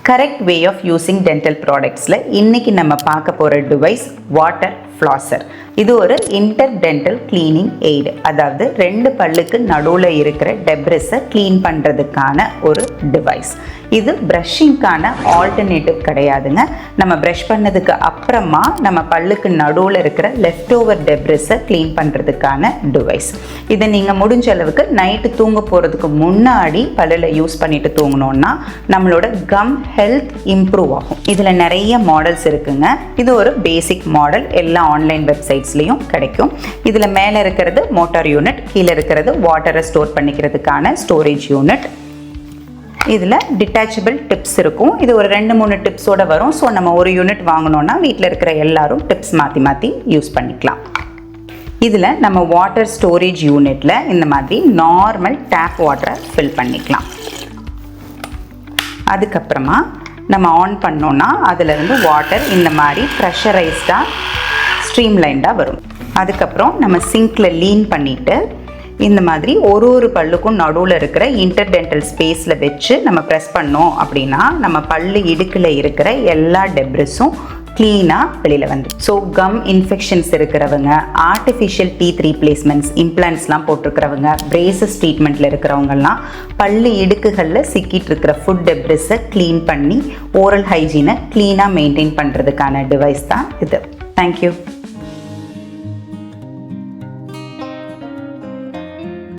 Correct way of using dental ப்ராடக்ட்ஸில் இன்றைக்கி நம்ம பார்க்க போகிற டிவைஸ் வாட்டர் ஃப்ளாசர். இது ஒரு இன்டர்டென்டல் கிளீனிங் எய்டு, அதாவது 2 பல்லுக்கு நடுவில் இருக்கிற டெப்ரிஸை க்ளீன் பண்ணுறதுக்கான ஒரு டிவைஸ். இது ப்ரஷ்ஷிங்கான ஆல்டர்னேட்டிவ் கிடையாதுங்க. நம்ம ப்ரஷ் பண்ணதுக்கு அப்புறமா நம்ம பல்லுக்கு நடுவில் இருக்கிற லெஃப்ட் ஓவர் டெப்ரிஸை க்ளீன் பண்ணுறதுக்கான டிவைஸ். இதை நீங்கள் முடிஞ்ச அளவுக்கு நைட்டு தூங்க போகிறதுக்கு முன்னாடி பல்லில் யூஸ் பண்ணிட்டு தூங்கினோன்னா நம்மளோட கம் ஹெல்த் இம்ப்ரூவ் ஆகும். இதில் நிறைய மாடல்ஸ் இருக்குங்க. இது ஒரு பேசிக் மாடல், எல்லா ஆன்லைன் வெப்சைட்ஸ்லையும் கிடைக்கும். இதில் மேலே இருக்கிறது மோட்டார் யூனிட், கீழே இருக்கிறது வாட்டரை ஸ்டோர் பண்ணிக்கிறதுக்கான ஸ்டோரேஜ் யூனிட். இதில் டிட்டாச்சபிள் டிப்ஸ் இருக்கும். இது ஒரு 2-3 டிப்ஸோடு வரும். ஸோ நம்ம ஒரு யூனிட் வாங்கினோன்னா வீட்டில் இருக்கிற எல்லாரும் டிப்ஸ் மாற்றி மாற்றி யூஸ் பண்ணிக்கலாம். இதில் நம்ம வாட்டர் ஸ்டோரேஜ் யூனிட்டில் இந்த மாதிரி நார்மல் டேப் வாட்டரை ஃபில் பண்ணிக்கலாம். அதுக்கப்புறமா நம்ம ஆன் பண்ணோன்னா அதிலிருந்து வாட்டர் இந்த மாதிரி ப்ரெஷரைஸ்டாக ஸ்ட்ரீம்லைண்டாக வரும். அதுக்கப்புறம் நம்ம சிங்கில் லீன் பண்ணிவிட்டு இந்த மாதிரி ஒரு பல்லுக்கும் நடுவில் இருக்கிற இன்டர்டென்டல் ஸ்பேஸில் வச்சு நம்ம ப்ரெஸ் பண்ணோம் அப்படின்னா நம்ம பல்லு இடுக்கில் இருக்கிற எல்லா டெப்ரிஸும் க்ளீனாக வெளியில் வந்து. ஸோ கம் இன்ஃபெக்ஷன்ஸ் இருக்கிறவங்க, ஆர்டிஃபிஷியல் டீத் ரீப்ளேஸ்மெண்ட்ஸ், இம்ப்ளான்ட்ஸ்லாம் போட்டிருக்கிறவங்க, பிரேசஸ் ட்ரீட்மெண்ட்டில் இருக்கிறவங்கலாம் பல்லு இடுக்குகளில் சிக்கிட்டு இருக்கிற ஃபுட் டெப்ரிஸை க்ளீன் பண்ணி ஓரல் ஹைஜீனை க்ளீனாக மெயின்டைன் பண்ணுறதுக்கான டிவைஸ் தான் இது. தேங்க்யூ.